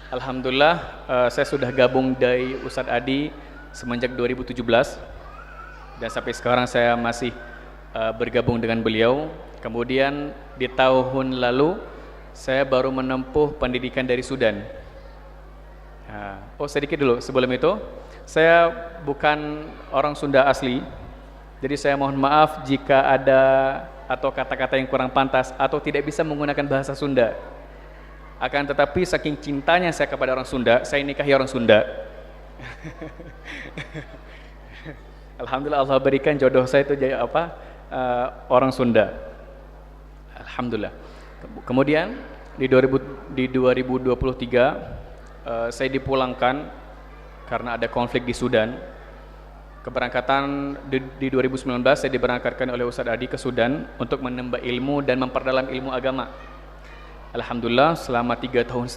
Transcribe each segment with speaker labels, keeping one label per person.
Speaker 1: Alhamdulillah, saya sudah gabung dari Ustadz Adi semenjak 2017 dan sampai sekarang saya masih bergabung dengan beliau. Kemudian di tahun lalu saya baru menempuh pendidikan dari Sudan. Sedikit dulu sebelum itu, saya bukan orang Sunda asli. Jadi saya mohon maaf jika ada atau kata-kata yang kurang pantas atau tidak bisa menggunakan bahasa Sunda. Akan tetapi saking cintanya saya kepada orang Sunda, saya nikahi orang Sunda. Alhamdulillah Allah berikan jodoh saya itu jadi orang Sunda. Alhamdulillah. Kemudian di 2023 saya dipulangkan karena ada konflik di Sudan. Keberangkatan di 2019 saya diberangkatkan oleh Ustadz Adi ke Sudan untuk menambah ilmu dan memperdalam ilmu agama. Alhamdulillah selama 3,5 tahun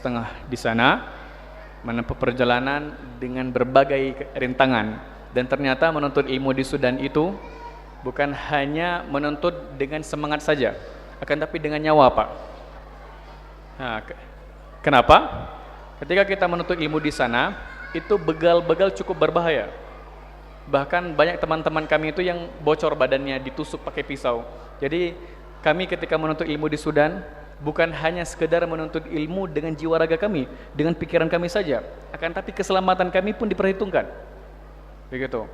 Speaker 1: di sana menempuh perjalanan dengan berbagai rintangan, dan ternyata menuntut ilmu di Sudan itu bukan hanya menuntut dengan semangat saja, akan tapi dengan nyawa, Pak. Kenapa? Ketika kita menuntut ilmu di sana, itu begal-begal cukup berbahaya. Bahkan banyak teman-teman kami itu yang bocor badannya, ditusuk pakai pisau. Jadi kami ketika menuntut ilmu di Sudan bukan hanya sekedar menuntut ilmu dengan jiwa raga kami, dengan pikiran kami saja, akan tapi keselamatan kami pun diperhitungkan. Begitu.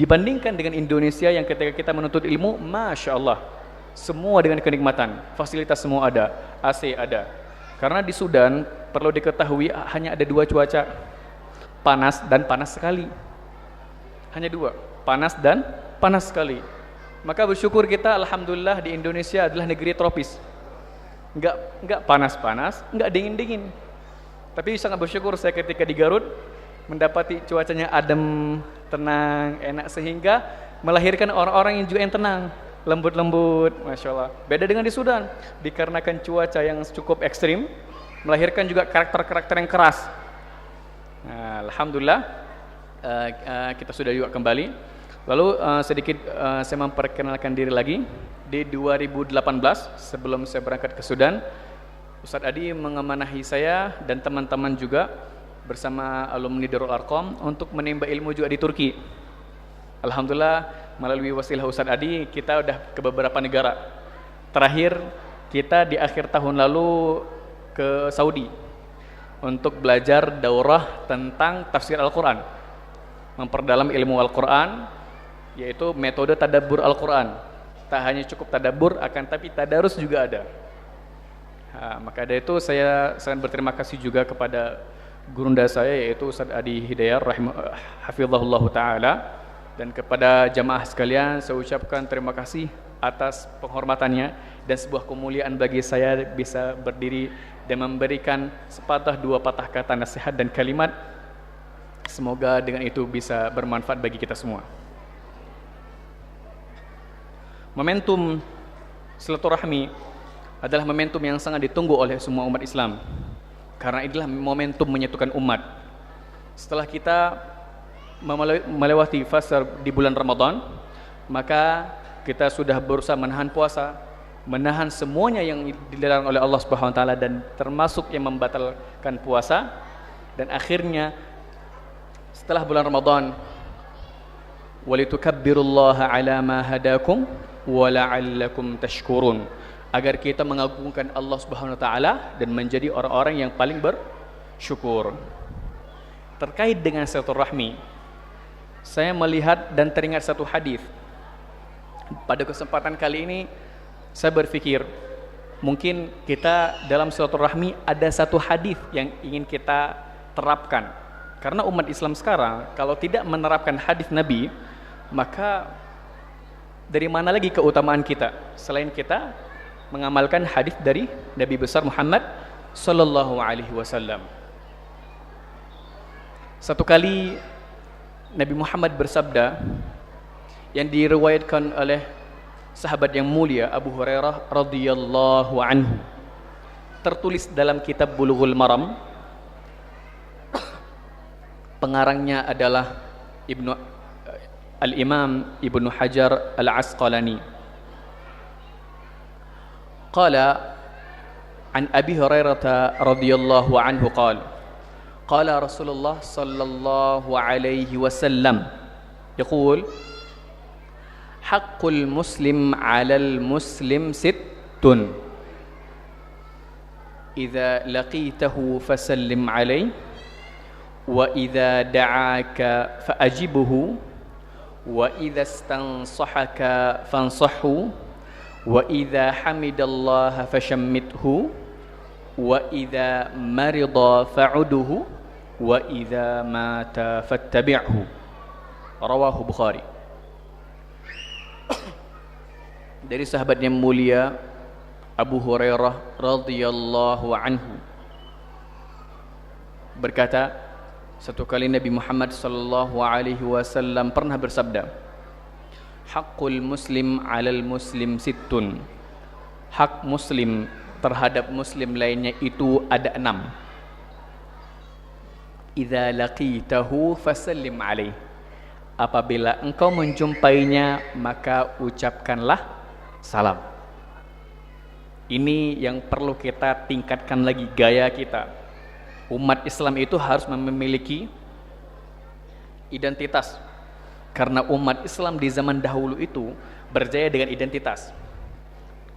Speaker 1: Dibandingkan dengan Indonesia yang ketika kita menuntut ilmu, Masya Allah, semua dengan kenikmatan, fasilitas semua ada, AC ada. Karena di Sudan perlu diketahui hanya ada 2 cuaca, panas dan panas sekali. Hanya 2, panas dan panas sekali. Maka bersyukur kita, alhamdulillah di Indonesia adalah negeri tropis. Enggak panas-panas, enggak dingin-dingin. Tapi sangat bersyukur saya ketika di Garut mendapati cuacanya adem, tenang, enak, sehingga melahirkan orang-orang yang juga yang tenang, lembut-lembut, Masya Allah. Beda dengan di Sudan, dikarenakan cuaca yang cukup ekstrim, melahirkan juga karakter-karakter yang keras. Alhamdulillah kita sudah juga kembali. Lalu sedikit saya memperkenalkan diri lagi. Di 2018 sebelum saya berangkat ke Sudan, Ustadz Adi mengamanahi saya dan teman-teman juga bersama alumni Darul Arqam untuk menimba ilmu juga di Turki. Alhamdulillah melalui wasilah Ustadz Adi kita udah ke beberapa negara. Terakhir kita di akhir tahun lalu ke Saudi untuk belajar daurah tentang tafsir Al-Quran, memperdalam ilmu Al-Quran, yaitu metode tadabbur Al-Quran. Tak hanya cukup tadabbur, akan tapi tadarus juga ada. Maka dari itu saya sangat berterima kasih juga kepada gurunda saya, yaitu Ustadz Adi Hidayat hafizahullah ta'ala, dan kepada jamaah sekalian saya ucapkan terima kasih atas penghormatannya, dan sebuah kemuliaan bagi saya bisa berdiri dan memberikan sepatah 2 patah kata nasihat dan kalimat. Semoga dengan itu bisa bermanfaat bagi kita semua. Momentum silaturahmi adalah momentum yang sangat ditunggu oleh semua umat Islam, karena inilah momentum menyatukan umat. Setelah kita melewati fase di bulan Ramadan, maka kita sudah berusaha menahan puasa, menahan semuanya yang dilarang oleh Allah Subhanahu wa taala, dan termasuk yang membatalkan puasa. Dan akhirnya setelah bulan Ramadan, walitukabbirullaha ala ma hadakum wa la'allakum tashkurun, agar kita mengagungkan Allah Subhanahu wa taala dan menjadi orang-orang yang paling bersyukur. Terkait dengan silaturahmi, saya melihat dan teringat satu hadis. Pada kesempatan kali ini saya berpikir mungkin kita dalam silaturahmi ada satu hadis yang ingin kita terapkan. Karena umat Islam sekarang kalau tidak menerapkan hadis Nabi, maka dari mana lagi keutamaan kita selain kita mengamalkan hadis dari Nabi besar Muhammad sallallahu alaihi wasallam. Satu kali Nabi Muhammad bersabda yang diriwayatkan oleh sahabat yang mulia Abu Hurairah radhiyallahu anhu, tertulis dalam kitab Bulughul Maram, pengarangnya adalah Al-Imam Ibnu Hajar Al-Asqalani. Qala An Abi Hurairah radhiyallahu anhu qala qala Rasulullah sallallahu alaihi wasallam yaqul haqqul muslim 'alal muslim sittun idza laqitahu fasallim alaihi wa idza da'aka fa'ajibhu wa idza istansahaka fansahhu wa idza hamidallaha fashammithu wa idza marida fa'udhu wa idza mata fattabi'hu. Rawahu Bukhari. Dari sahabat yang mulia Abu Hurairah radhiyallahu anhu berkata, satu kali Nabi Muhammad sallallahu alaihi wasallam pernah bersabda, haqqul muslim 'alal muslim sittun. Hak muslim terhadap muslim lainnya itu ada 6. Idza laqitahu fasallim alaihi. Apabila engkau menjumpainya maka ucapkanlah salam. Ini yang perlu kita tingkatkan lagi gaya kita. Umat Islam itu harus memiliki identitas. Karena umat Islam di zaman dahulu itu berjaya dengan identitas.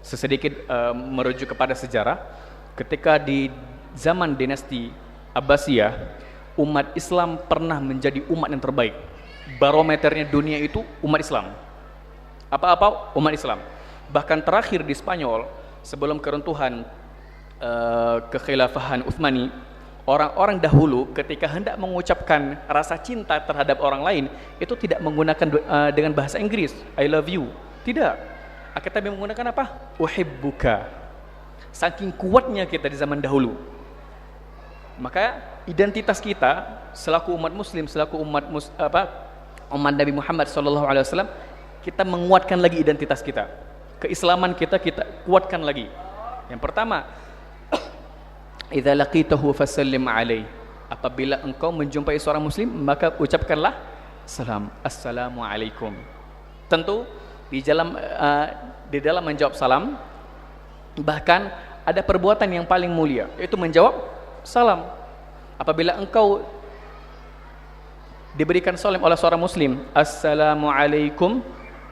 Speaker 1: Sesedikit merujuk kepada sejarah, ketika di zaman dinasti Abbasiyah, umat Islam pernah menjadi umat yang terbaik. Barometernya dunia itu umat Islam. Apa-apa umat Islam. Bahkan terakhir di Spanyol, sebelum keruntuhan kekhilafahan Utsmani, orang-orang dahulu ketika hendak mengucapkan rasa cinta terhadap orang lain itu tidak menggunakan dengan bahasa Inggris, I love you. Tidak. Akan tetapi menggunakan apa? Uhibbuka. Saking kuatnya kita di zaman dahulu. Maka identitas kita selaku umat muslim, selaku umat umat Nabi Muhammad SAW, kita menguatkan lagi identitas kita. Keislaman kita kuatkan lagi. Yang pertama, idza laqitahu fasallim alaihi. Apabila engkau menjumpai seorang muslim maka ucapkanlah salam, assalamu alaikum. Tentu di dalam menjawab salam bahkan ada perbuatan yang paling mulia, yaitu menjawab salam. Apabila engkau diberikan salam oleh seorang muslim, assalamu alaikum,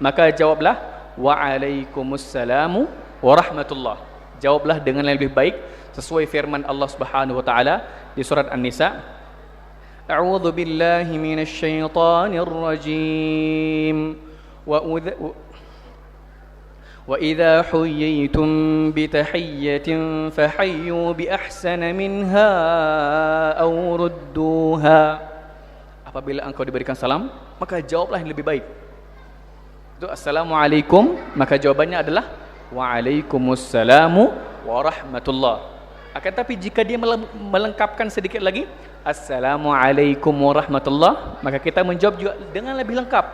Speaker 1: maka jawablah waalaikumsalam warahmatullah. Jawablah dengan yang lebih baik sesuai firman Allah Subhanahu wa taala di surat An-Nisa, a'udzu billahi minasy syaithanir rajim wa idza huyyitum bi tahiyyatin fahayyu bi ahsana minha aw rudduha. Apabila engkau diberikan salam maka jawablah yang lebih baik. Itu assalamu alaikum, maka jawabannya adalah waalaikumsalam warahmatullah. Akan tapi jika dia melengkapkan sedikit lagi, assalamualaikum warahmatullah, maka kita menjawab juga dengan lebih lengkap,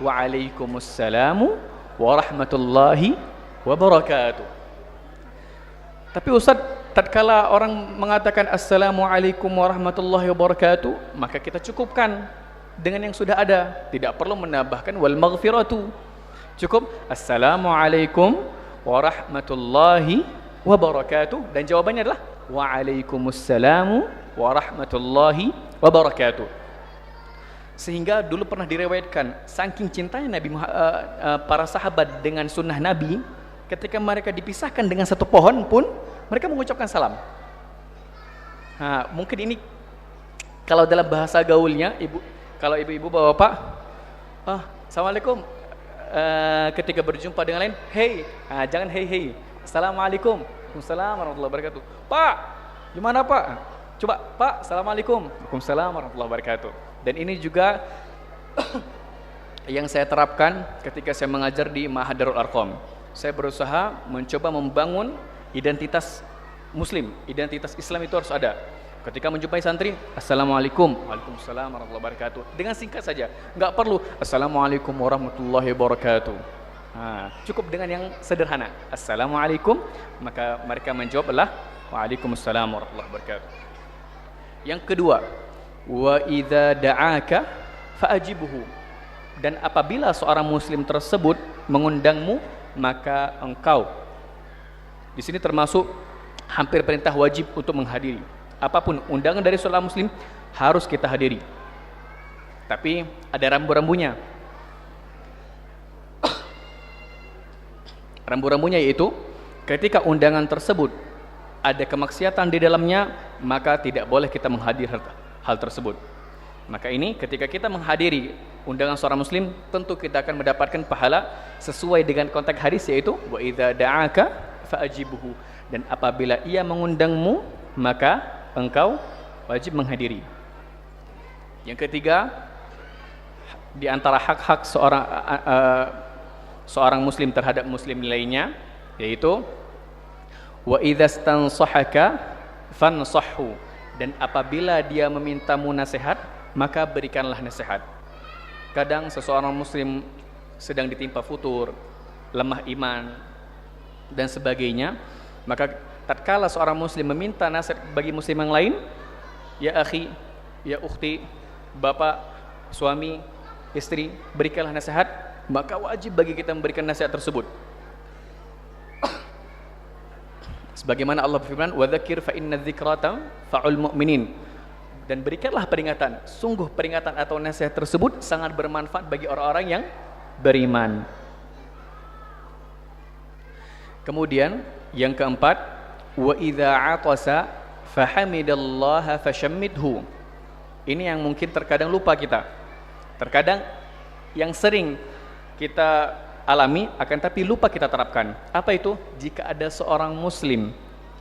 Speaker 1: waalaikumsalam warahmatullahi wabarakatuh. Tapi Ustaz, tatkala orang mengatakan assalamualaikum warahmatullahi wabarakatuh, maka kita cukupkan dengan yang sudah ada, tidak perlu menambahkan wal maghfiratu. Cukup assalamualaikum warahmatullahi wabarakatuh, dan jawabannya adalah waalaikumsalam warahmatullahi wabarakatuh. Sehingga dulu pernah diriwayatkan saking cintanya para sahabat dengan sunnah Nabi, ketika mereka dipisahkan dengan satu pohon pun mereka mengucapkan salam. Nah, mungkin ini kalau dalam bahasa gaulnya, kalau ibu-ibu bapak-bapak, assalamualaikum, ketika berjumpa dengan lain, hey, jangan hey, assalamualaikum, waalaikumsalam warahmatullahi wabarakatuh. Pak, gimana Pak? Coba Pak, assalamualaikum, waalaikumsalam warahmatullahi wabarakatuh. Dan ini juga yang saya terapkan ketika saya mengajar di Ma'had Darul Arqam. Saya berusaha mencoba membangun identitas Muslim, identitas Islam itu harus ada. Ketika menjumpai santri, assalamualaikum, waalaikumsalam warahmatullahi wabarakatuh. Dengan singkat saja, nggak perlu assalamualaikum warahmatullahi wabarakatuh. Cukup dengan yang sederhana, assalamualaikum, maka mereka menjawablah waalaikumsalam warahmatullahi wabarakatuh. Yang kedua, wa idza da'aka fa'ajibhu. Dan apabila seorang muslim tersebut mengundangmu, maka engkau, di sini termasuk hampir perintah wajib untuk menghadiri. Apapun undangan dari seorang muslim harus kita hadiri. Tapi ada rambu-rambunya. Rambu-rambunya yaitu ketika undangan tersebut ada kemaksiatan di dalamnya, maka tidak boleh kita menghadiri hal tersebut. Maka ini ketika kita menghadiri undangan seorang muslim, tentu kita akan mendapatkan pahala sesuai dengan konteks hadis, yaitu wa idza da'aka fa'ajibuhu, dan apabila ia mengundangmu maka engkau wajib menghadiri. Yang ketiga, di antara hak-hak seorang muslim terhadap muslim lainnya, yaitu wa idza stansahaka fansahhu, dan apabila dia memintamu nasihat, maka berikanlah nasihat. Kadang seseorang muslim sedang ditimpa futur, lemah iman dan sebagainya, maka tatkala seorang muslim meminta nasihat bagi muslim yang lain, ya akhi, ya ukhti, bapak, suami, istri, berikanlah nasihat, maka wajib bagi kita memberikan nasihat tersebut. Sebagaimana Allah berfirman, wa dzakir fa inna dzikrata fa'ul mu'minin, dan berikanlah peringatan, sungguh peringatan atau nasihat tersebut sangat bermanfaat bagi orang-orang yang beriman. Kemudian yang keempat, wa idza 'atasa fahamidallaha fashammidhu. Ini yang mungkin terkadang lupa kita. Terkadang yang sering kita alami akan tapi lupa kita terapkan. Apa itu? Jika ada seorang muslim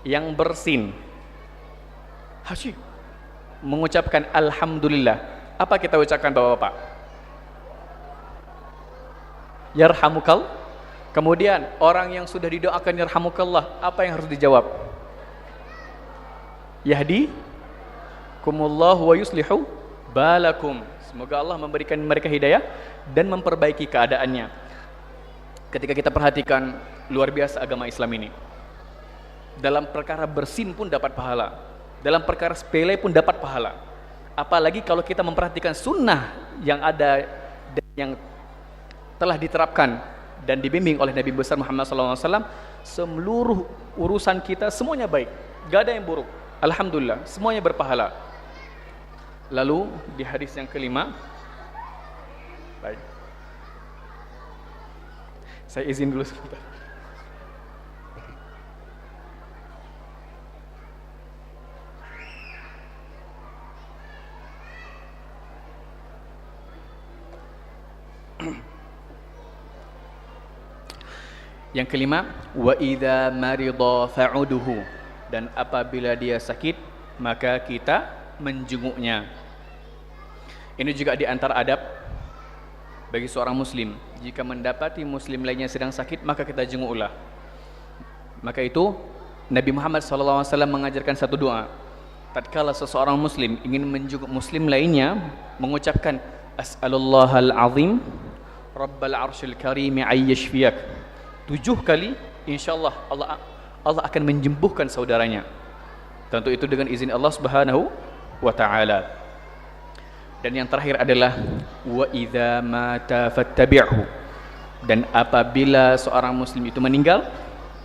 Speaker 1: yang bersin, hasyik mengucapkan alhamdulillah, apa kita ucapkan bapak-bapak? Yarhamukal. Kemudian orang yang sudah didoakan yarhamukallah, apa yang harus dijawab? Yahdi kumullahu wa yuslihu balakum. Semoga Allah memberikan mereka hidayah dan memperbaiki keadaannya. Ketika kita perhatikan luar biasa agama Islam ini, dalam perkara bersin pun dapat pahala, dalam perkara sepele pun dapat pahala. Apalagi kalau kita memperhatikan sunnah yang ada dan yang telah diterapkan dan dibimbing oleh Nabi besar Muhammad SAW, seluruh urusan kita semuanya baik, gak ada yang buruk. Alhamdulillah, semuanya berpahala. Lalu di hadis yang kelima, baik, saya izin dulu sebentar. Yang kelima, wa idza marida fa'uduhu, dan apabila dia sakit maka kita menjenguknya. Ini juga di antara adab bagi seorang muslim. Jika mendapati muslim lainnya sedang sakit, maka kita jenguklah. Maka itu Nabi Muhammad SAW mengajarkan satu doa. Tatkala seseorang muslim ingin menjenguk muslim lainnya, mengucapkan as'alullahal azim rabbal arsyil karim ayyashfiyak. 7 kali, insyaallah Allah akan menyembuhkan saudaranya. Tentu itu dengan izin Allah Subhanahu wa taala. Dan yang terakhir adalah wa idza mata fattabi'hu, dan apabila seorang muslim itu meninggal,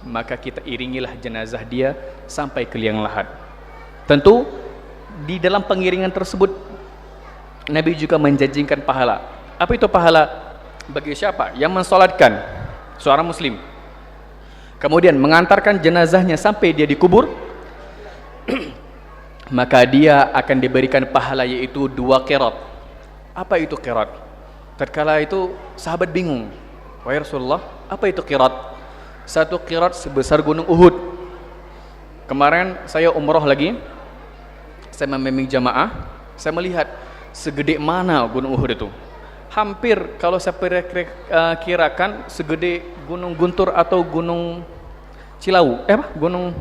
Speaker 1: maka kita iringilah jenazah dia sampai ke liang lahat. Tentu di dalam pengiringan tersebut Nabi juga menjanjikan pahala. Apa itu pahala? Bagi siapa yang mensolatkan seorang muslim, kemudian mengantarkan jenazahnya sampai dia dikubur, maka dia akan diberikan pahala, yaitu 2 qirat. Apa itu qirat? Tatkala itu sahabat bingung, wahai Rasulullah, apa itu qirat? 1 qirat sebesar gunung Uhud. Kemarin saya umroh lagi, saya membimbing jamaah, saya melihat segede mana gunung Uhud itu. Hampir kalau saya kirakan segede Gunung Guntur atau Gunung Cilau, Gunung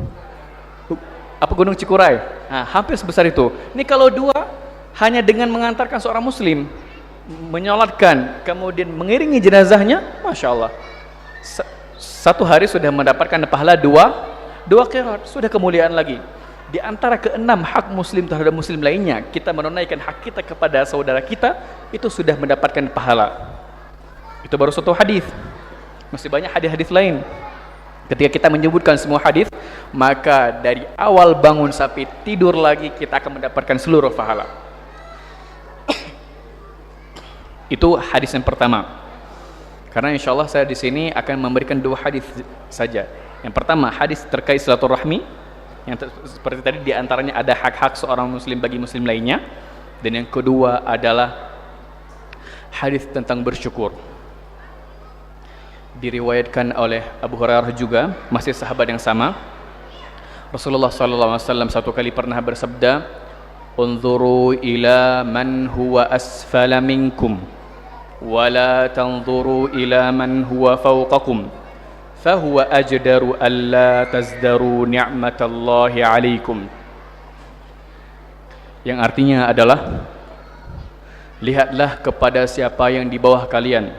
Speaker 1: Cikuray. Nah, hampir sebesar itu. Ini kalau 2 hanya dengan mengantarkan seorang muslim, menyolatkan, kemudian mengiringi jenazahnya, masya Allah, 1 hari sudah mendapatkan pahala 2 qirat, sudah kemuliaan lagi. Di antara ke-6 hak muslim terhadap muslim lainnya, kita menunaikan hak kita kepada saudara kita, itu sudah mendapatkan pahala. Itu baru satu hadis. Masih banyak hadis-hadis lain. Ketika kita menyebutkan semua hadis, maka dari awal bangun sampai tidur lagi kita akan mendapatkan seluruh pahala. Itu hadis yang pertama. Karena insya Allah saya di sini akan memberikan 2 hadis saja. Yang pertama hadis terkait silaturahmi, yang seperti tadi diantaranya ada hak-hak seorang muslim bagi muslim lainnya, dan yang kedua adalah hadis tentang bersyukur. Diriwayatkan oleh Abu Hurairah juga, masih sahabat yang sama. Rasulullah SAW satu kali pernah bersabda, "Unzuru ila man huwa asfala minkum wala tanzuru ila man huwa fawqakum fahuwa ajdaru alla tazdaru ni'matallahi alaikum." Yang artinya adalah, lihatlah kepada siapa yang di bawah kalian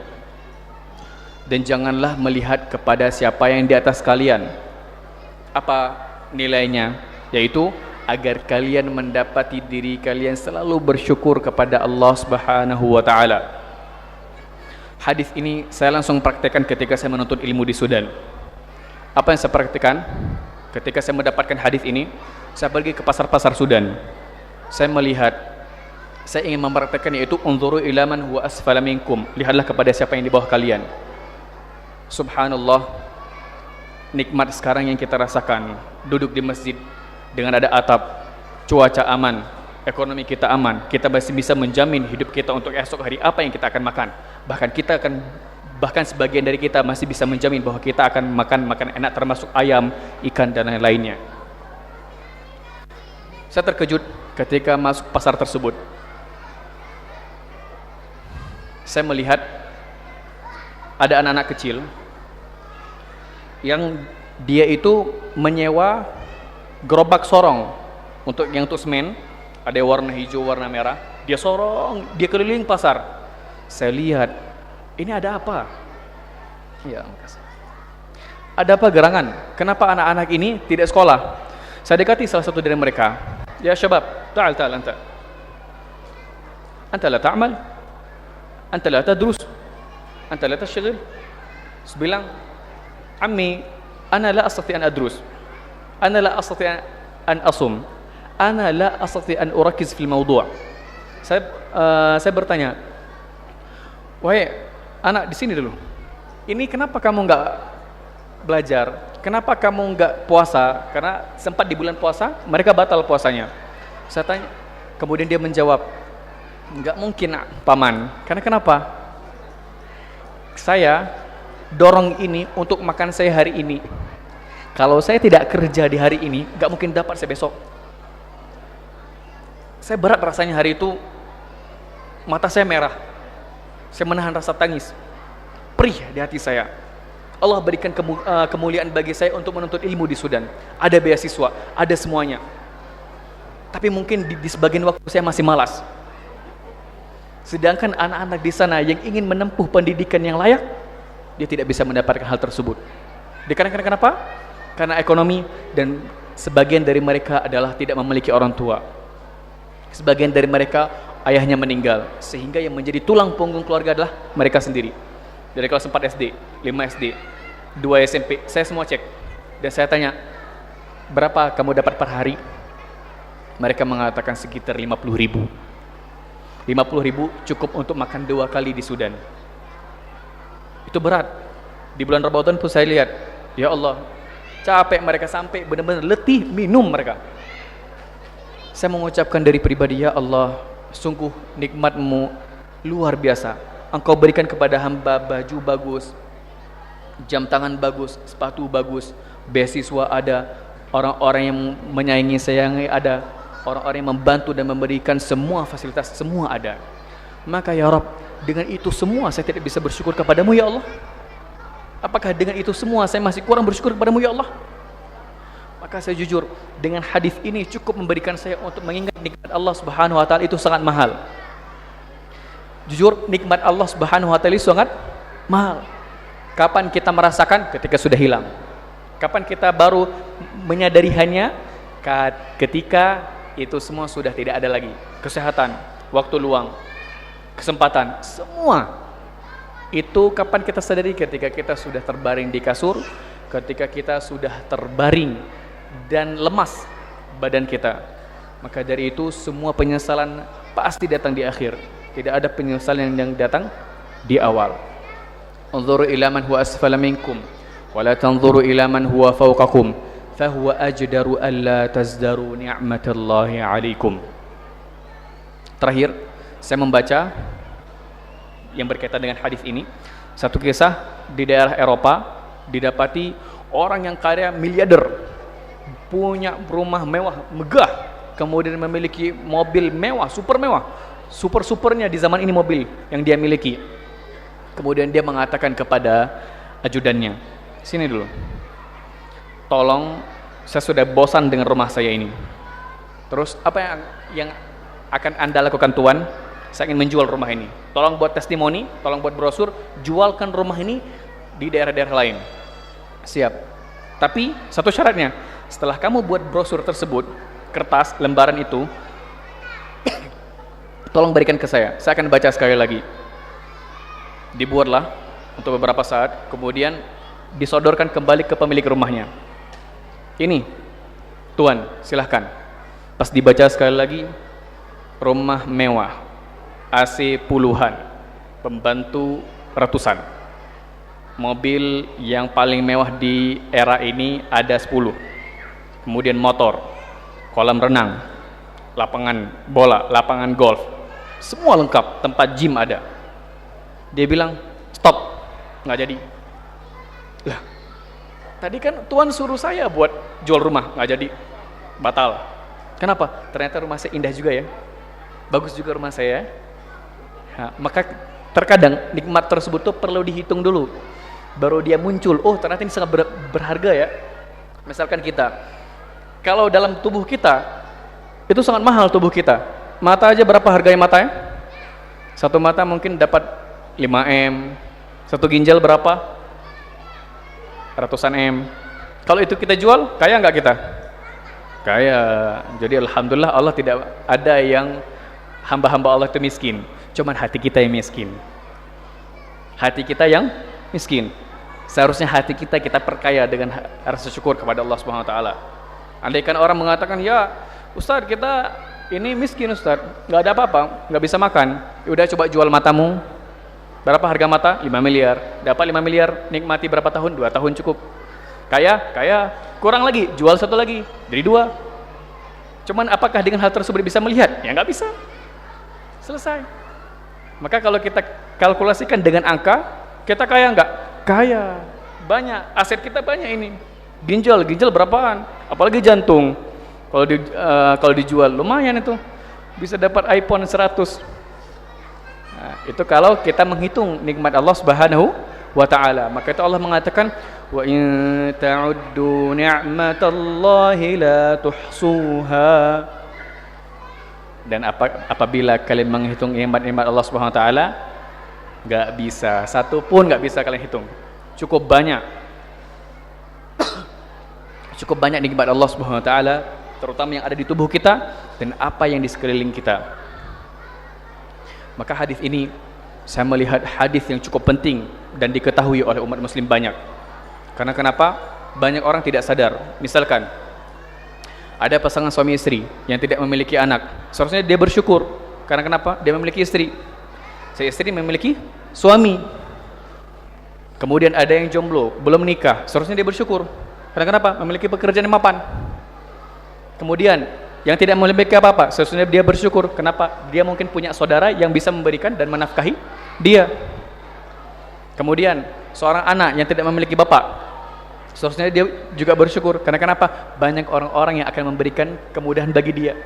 Speaker 1: dan janganlah melihat kepada siapa yang di atas kalian. Apa nilainya? Yaitu agar kalian mendapati diri kalian selalu bersyukur kepada Allah Subhanahu wa taala. Hadis ini saya langsung praktekkan ketika saya menuntut ilmu di Sudan. Apa yang saya praktekkan? Ketika saya mendapatkan hadis ini, saya pergi ke pasar-pasar Sudan. Saya melihat, saya ingin mempraktekkan, yaitu unzuru ila man huwa asfala minkum, lihatlah kepada siapa yang di bawah kalian. Subhanallah, nikmat sekarang yang kita rasakan, duduk di masjid dengan ada atap, cuaca aman, ekonomi kita aman, kita masih bisa menjamin hidup kita untuk esok hari apa yang kita akan makan. Bahkan sebagian dari kita masih bisa menjamin bahwa kita akan makan makanan enak, termasuk ayam, ikan dan lain-lainnya. Saya terkejut ketika masuk pasar tersebut. Saya melihat ada anak-anak kecil yang dia itu menyewa gerobak sorong untuk semen, ada warna hijau, warna merah. Dia sorong, dia keliling pasar. Saya lihat, ini ada apa? Ya, makasih. Ada apa gerangan? Kenapa anak-anak ini tidak sekolah? Saya dekati salah satu dari mereka. Ya syabab, ta'al anta. Anta la ta'mal? Anta la tadrus? Anta la tashghil? Sebilang, "Ammi, ana la astati an adrus. Ana la astati an asum. Ana la astati an urakiz fil mawdu'." Saya bertanya, "Wahai anak, di sini dulu. Ini kenapa kamu enggak belajar? Kenapa kamu enggak puasa?" Karena sempat di bulan puasa mereka batal puasanya. Saya tanya, kemudian dia menjawab, "Enggak mungkin, paman. Karena kenapa? Saya dorong ini untuk makan saya hari ini. Kalau saya tidak kerja di hari ini, enggak mungkin dapat saya besok." Saya berat rasanya hari itu, mata saya merah. Saya menahan rasa tangis, perih di hati saya. Allah berikan kemuliaan bagi saya untuk menuntut ilmu di Sudan. Ada beasiswa, ada semuanya. Tapi mungkin di sebagian waktu saya masih malas. Sedangkan anak-anak di sana yang ingin menempuh pendidikan yang layak, dia tidak bisa mendapatkan hal tersebut. Dikarenakan kenapa? Karena ekonomi, dan sebagian dari mereka adalah tidak memiliki orang tua. Sebagian dari mereka ayahnya meninggal, sehingga yang menjadi tulang punggung keluarga adalah mereka sendiri. Dari kelas 4 SD, 5 SD, 2 SMP, saya semua cek. Dan saya tanya, "Berapa kamu dapat per hari?" Mereka mengatakan sekitar 50.000. 50.000 cukup untuk makan 2 kali di Sudan. Itu berat. Di bulan Ramadan pun saya lihat, ya Allah, capek mereka sampai benar-benar letih minum mereka. Saya mengucapkan dari pribadi, ya Allah, sungguh nikmat-Mu luar biasa. Engkau berikan kepada hamba baju bagus, jam tangan bagus, sepatu bagus, beasiswa ada, orang-orang yang menyayangi sayangi ada, orang-orang yang membantu dan memberikan semua fasilitas, semua ada. Maka ya Rabb, dengan itu semua saya tidak bisa bersyukur kepadamu ya Allah. Apakah dengan itu semua saya masih kurang bersyukur kepadamu ya Allah? Maka saya jujur, dengan hadis ini cukup memberikan saya untuk mengingat nikmat Allah Subhanahu wa taala itu sangat mahal. Jujur, nikmat Allah Subhanahu wa taala itu sangat mahal. Kapan kita merasakan? Ketika sudah hilang. Kapan kita baru menyadarinya? Ketika itu semua sudah tidak ada lagi. Kesehatan, waktu luang, kesempatan, semua. Itu kapan kita sadari? Ketika kita sudah terbaring di kasur, ketika kita sudah terbaring dan lemas badan kita. Maka dari itu semua penyesalan pasti datang di akhir. Tidak ada penyesalan yang datang di awal. Unzuru ila man huwa asfala minkum wa la tanzuru ila man huwa fawqakum fahuwa ajdaru alla tazdaru ni'matallahi 'alaikum. Terakhir, saya membaca yang berkaitan dengan hadis ini. Satu kisah di daerah Eropa didapati orang yang kaya miliarder, punya rumah mewah megah, kemudian memiliki mobil mewah, super-supernya di zaman ini mobil yang dia miliki. Kemudian dia mengatakan kepada ajudannya, sini dulu, tolong, saya sudah bosan dengan rumah saya ini. Terus apa yang akan Anda lakukan Tuan? Saya ingin menjual rumah ini. Tolong buat testimoni, tolong buat brosur, jualkan rumah ini di daerah-daerah lain. Siap. Tapi satu syaratnya, setelah kamu buat brosur tersebut, kertas, lembaran itu, tolong berikan ke saya akan baca sekali lagi. Dibuatlah untuk beberapa saat, kemudian disodorkan kembali ke pemilik rumahnya. Ini, Tuan, silahkan. Pas dibaca sekali lagi, rumah mewah, AC puluhan, pembantu ratusan, mobil yang paling mewah di era ini ada 10, kemudian motor, kolam renang, lapangan bola, lapangan golf, semua lengkap, tempat gym ada. Dia bilang, stop, nggak jadi. Lah, tadi kan Tuan suruh saya buat jual rumah, nggak jadi, batal. Kenapa? Ternyata rumah saya indah juga ya, bagus juga rumah saya. Nah, maka terkadang nikmat tersebut tuh perlu dihitung dulu, baru dia muncul. Oh, ternyata ini sangat berharga ya. Misalkan kita, kalau dalam tubuh kita itu sangat mahal tubuh kita. Mata aja berapa harganya matanya? Satu mata mungkin dapat 5M, satu ginjal berapa? Ratusan M. Kalau itu kita jual, kaya nggak kita? Kaya. Jadi alhamdulillah Allah tidak ada yang hamba-hamba Allah itu miskin. Cuman hati kita yang miskin. Hati kita yang miskin. Seharusnya hati kita perkaya dengan rasa syukur kepada Allah Subhanahu wa taala. Andaikan orang mengatakan, "Ya, Ustaz, kita ini miskin Ustaz, nggak ada apa-apa, nggak bisa makan." Udah coba jual matamu. Berapa harga mata? 5 miliar. Dapat 5 miliar, nikmati berapa tahun? 2 tahun cukup. Kaya, kurang lagi, jual satu lagi, jadi 2. Cuman apakah dengan hal tersebut bisa melihat? Ya nggak bisa. Selesai. Maka kalau kita kalkulasikan dengan angka, kita kaya nggak? Kaya. Banyak, aset kita banyak ini. Ginjal berapaan? Apalagi jantung. Kalau dijual lumayan itu. Bisa dapat iPhone 100. Nah, itu kalau kita menghitung nikmat Allah Subhanahu wa taala. Maka itu Allah mengatakan, wa in ta'uddu ni'matallahi la tuhsuha. Dan apabila kalian menghitung nikmat-nikmat Allah Subhanahu wa taala, enggak bisa, satu pun enggak bisa kalian hitung. Cukup banyak. Cukup banyak nikmat Allah Subhanahu wa taala, terutama yang ada di tubuh kita dan apa yang di sekeliling kita. Maka hadis ini saya melihat hadis yang cukup penting dan diketahui oleh umat muslim banyak. Karena kenapa? Banyak orang tidak sadar. Misalkan ada pasangan suami istri yang tidak memiliki anak, seharusnya dia bersyukur. Karena kenapa? Dia memiliki istri. Si istri memiliki suami. Kemudian ada yang jomblo, belum nikah, seharusnya dia bersyukur. Karena kenapa? Memiliki pekerjaan yang mapan. Kemudian yang tidak memiliki apa-apa, seharusnya dia bersyukur. Kenapa? Dia mungkin punya saudara yang bisa memberikan dan menafkahi dia. Kemudian seorang anak yang tidak memiliki bapak, seharusnya dia juga bersyukur. Karena kenapa? Banyak orang-orang yang akan memberikan kemudahan bagi dia.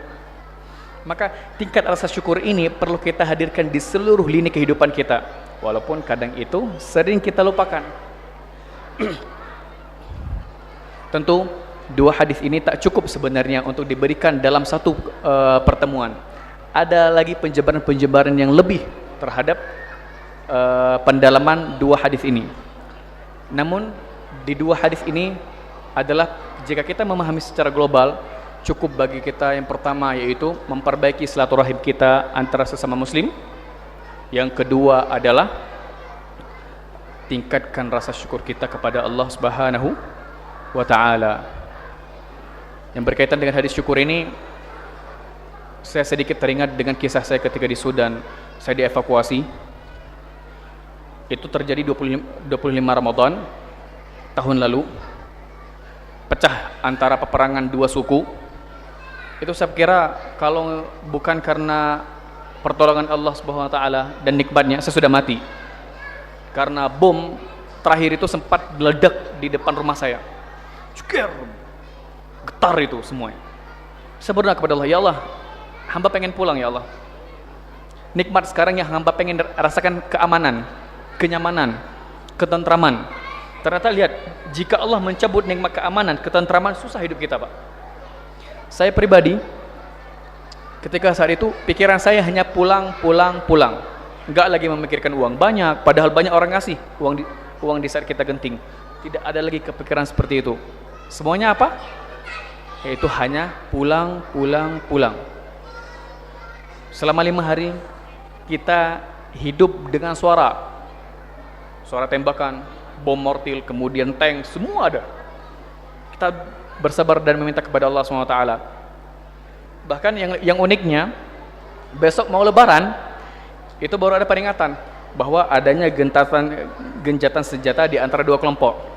Speaker 1: Maka tingkat rasa syukur ini perlu kita hadirkan di seluruh lini kehidupan kita. Walaupun kadang itu sering kita lupakan. Tentu dua hadis ini tak cukup sebenarnya untuk diberikan dalam satu pertemuan. Ada lagi penjebaran-penjebaran yang lebih terhadap pendalaman dua hadis ini. Namun di dua hadis ini adalah jika kita memahami secara global, cukup bagi kita yang pertama yaitu memperbaiki silaturahim kita antara sesama muslim. Yang kedua adalah tingkatkan rasa syukur kita kepada Allah Subhanahu wa ta'ala. Yang berkaitan dengan hadis syukur ini, saya sedikit teringat dengan kisah saya ketika di Sudan. Saya dievakuasi. Itu terjadi 25 Ramadan tahun lalu. Pecah antara peperangan dua suku. Itu saya kira kalau bukan karena pertolongan Allah Subhanahu wa taala dan nikmatnya, saya sudah mati. Karena bom terakhir itu sempat meledak di depan rumah saya. Ceker. Getar itu semuanya. Saya berdoa kepada Allah, ya Allah, hamba pengen pulang ya Allah. Nikmat sekarang yang hamba pengen rasakan keamanan, kenyamanan, ketentraman. Ternyata lihat, jika Allah mencabut nikmat keamanan, ketentraman, susah hidup kita, Pak. Saya pribadi, ketika saat itu, pikiran saya hanya pulang. Enggak lagi memikirkan uang banyak, padahal banyak orang ngasih uang di saat kita genting. Tidak ada lagi kepikiran seperti itu. Semuanya apa? Yaitu hanya pulang. Selama 5 hari, kita hidup dengan suara tembakan, bom mortil, kemudian tank, semua ada. Kita bersabar dan meminta kepada Allah SWT. Bahkan yang uniknya, besok mau lebaran, itu baru ada peringatan bahwa adanya gencatan senjata di antara dua kelompok.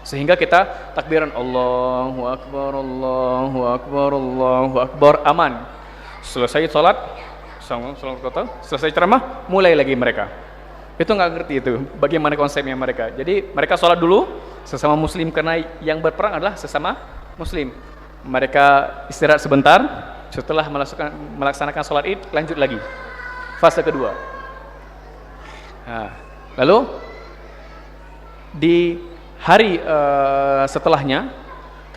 Speaker 1: Sehingga kita takbiran Allahu Akbar, Allahu Akbar, Allahu Akbar, aman. Selesai sholat, selesai ceramah, mulai lagi mereka. Itu nggak ngerti itu bagaimana konsepnya mereka. Jadi mereka sholat dulu sesama muslim, karena yang berperang adalah sesama muslim. Mereka istirahat sebentar, setelah melaksanakan sholat id, lanjut lagi fase kedua. Nah, lalu di hari setelahnya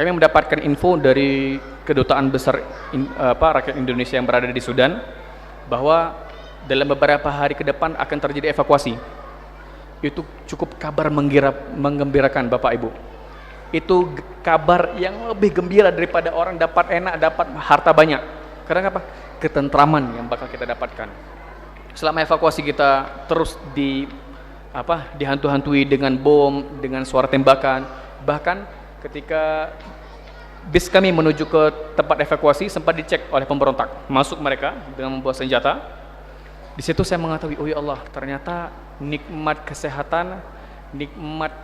Speaker 1: kami mendapatkan info dari kedutaan besar rakyat Indonesia yang berada di Sudan bahwa dalam beberapa hari ke depan akan terjadi evakuasi. Itu cukup kabar menggembirakan Bapak Ibu. Itu kabar yang lebih gembira daripada orang dapat enak, dapat harta banyak. Karena apa? Ketentraman yang bakal kita dapatkan. Selama evakuasi kita terus dihantu-hantui dengan bom, dengan suara tembakan. Bahkan ketika bis kami menuju ke tempat evakuasi sempat dicek oleh pemberontak. Masuk mereka dengan membawa senjata. Di situ saya mengetahui, oh ya Allah, ternyata nikmat kesehatan, nikmat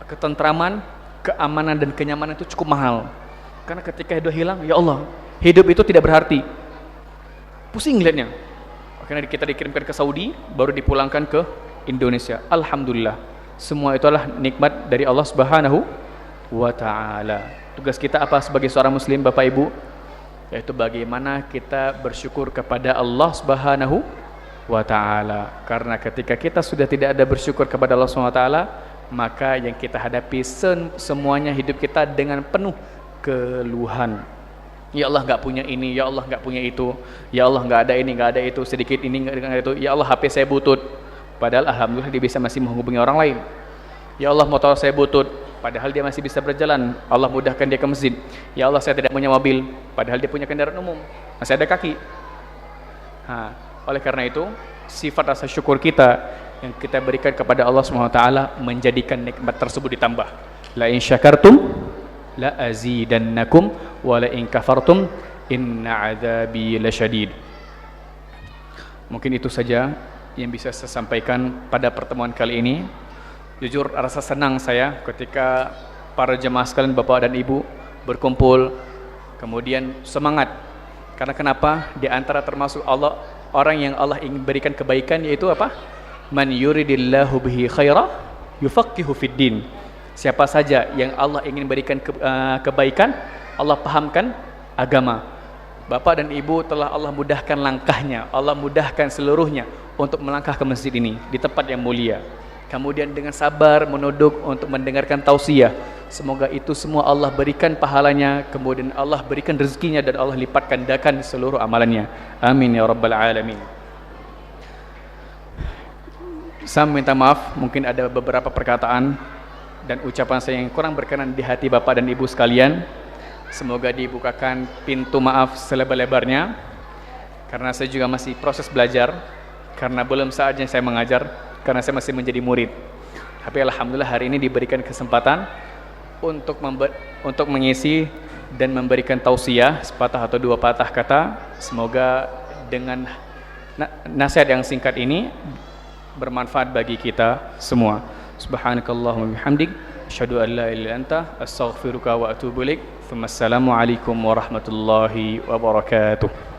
Speaker 1: ketentraman, keamanan dan kenyamanan itu cukup mahal. Karena ketika itu hilang, ya Allah, hidup itu tidak berarti. Pusing lihatnya. Akhirnya kita dikirimkan ke Saudi, baru dipulangkan ke Indonesia. Alhamdulillah, semua itu adalah nikmat dari Allah Subhanahu wa ta'ala. Tugas kita apa sebagai seorang muslim, Bapak Ibu? Yaitu bagaimana kita bersyukur kepada Allah Subhanahu wa ta'ala. Karena ketika kita sudah tidak ada bersyukur kepada Allah Subhanahu wa ta'ala, maka yang kita hadapi semuanya hidup kita dengan penuh keluhan. Ya Allah nggak punya ini, ya Allah nggak punya itu, ya Allah nggak ada ini, nggak ada itu, sedikit ini nggak ada itu, ya Allah HP saya butut, padahal alhamdulillah dia bisa masih menghubungi orang lain. Ya Allah motor saya butut, padahal dia masih bisa berjalan, Allah mudahkan dia ke masjid. Ya Allah saya tidak punya mobil, padahal dia punya kendaraan umum, masih ada kaki. Oleh karena itu sifat rasa syukur kita yang kita berikan kepada Allah SWT menjadikan nikmat tersebut ditambah. La in syakartum la azidannakum wa la in kafartum inna adzabi lasyadid. Mungkin itu saja yang bisa saya sampaikan pada pertemuan kali ini. Jujur rasa senang saya ketika para jemaah sekalian, Bapak dan Ibu berkumpul, kemudian semangat. Karena kenapa? Di antara termasuk Allah, orang yang Allah ingin berikan kebaikan, yaitu apa? Man yuridillahu bihi khaira yufaqihu fid din. Siapa saja yang Allah ingin berikan kebaikan, Allah pahamkan agama. Bapak dan Ibu telah Allah mudahkan langkahnya, Allah mudahkan seluruhnya untuk melangkah ke masjid ini di tempat yang mulia. Kemudian dengan sabar menunduk untuk mendengarkan tausiah. Semoga itu semua Allah berikan pahalanya, kemudian Allah berikan rezekinya dan Allah lipat gandakan seluruh amalannya. Amin ya rabbal alamin. Saya minta maaf, mungkin ada beberapa perkataan dan ucapan saya yang kurang berkenan di hati Bapak dan Ibu sekalian. Semoga dibukakan pintu maaf selebar-lebarnya, karena saya juga masih proses belajar, karena belum saatnya saya mengajar, karena saya masih menjadi murid. Tapi alhamdulillah hari ini diberikan kesempatan untuk mengisi dan memberikan tausiah sepatah atau dua patah kata. Semoga dengan nasihat yang singkat ini bermanfaat bagi kita semua. Subhanakallahumma bihamdik, asyhadu an la ilaha illa anta, astaghfiruka wa atubu ilaik. Assalamualaikum warahmatullahi wabarakatuh.